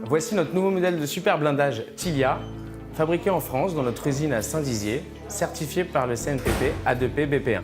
Voici notre nouveau modèle de super blindage Tilia, fabriqué en France dans notre usine à Saint-Dizier, certifié par le CNPP A2P BP1.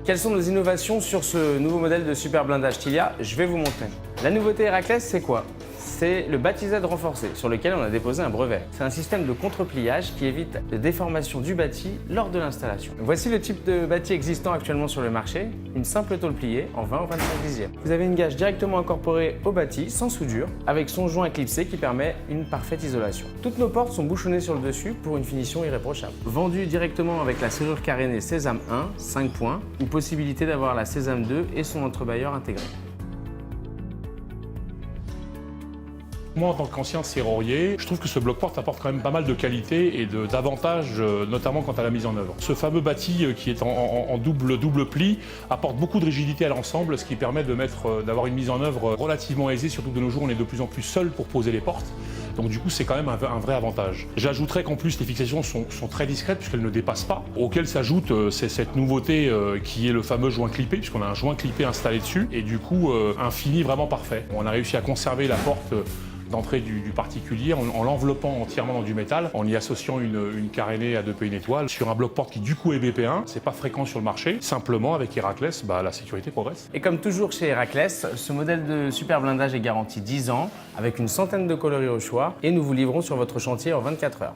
Quelles sont nos innovations sur ce nouveau modèle de super blindage Tilia? Je vais vous montrer. La nouveauté Héraclès, c'est quoi? C'est le bâti-Z renforcé sur lequel on a déposé un brevet. C'est un système de contre-pliage qui évite les déformations du bâti lors de l'installation. Voici le type de bâti existant actuellement sur le marché, une simple tôle pliée en 20 ou 25 dixièmes. Vous avez une gage directement incorporée au bâti sans soudure avec son joint clipsé qui permet une parfaite isolation. Toutes nos portes sont bouchonnées sur le dessus pour une finition irréprochable. Vendu directement avec la serrure carénée Sésame 1, 5 points, ou possibilité d'avoir la Sésame 2 et son entrebâilleur intégré. Moi, en tant qu'ancien serrurier, je trouve que ce bloc-porte apporte quand même pas mal de qualité et d'avantages, notamment quant à la mise en œuvre. Ce fameux bâti qui est en double pli apporte beaucoup de rigidité à l'ensemble, ce qui permet d'avoir une mise en œuvre relativement aisée, surtout que de nos jours, on est de plus en plus seul pour poser les portes. Donc du coup, c'est quand même un vrai avantage. J'ajouterais qu'en plus, les fixations sont très discrètes puisqu'elles ne dépassent pas, auquel s'ajoute cette nouveauté qui est le fameux joint clippé, puisqu'on a un joint clippé installé dessus, et du coup, un fini vraiment parfait. On a réussi à conserver la porte d'entrée du particulier en l'enveloppant entièrement dans du métal, en y associant une carénée A2P une étoile sur un bloc-porte qui du coup est BP1. C'est pas fréquent sur le marché. Simplement avec Héraclès, la sécurité progresse. Et comme toujours chez Héraclès, ce modèle de super blindage est garanti 10 ans avec une centaine de coloris au choix et nous vous livrons sur votre chantier en 24 heures.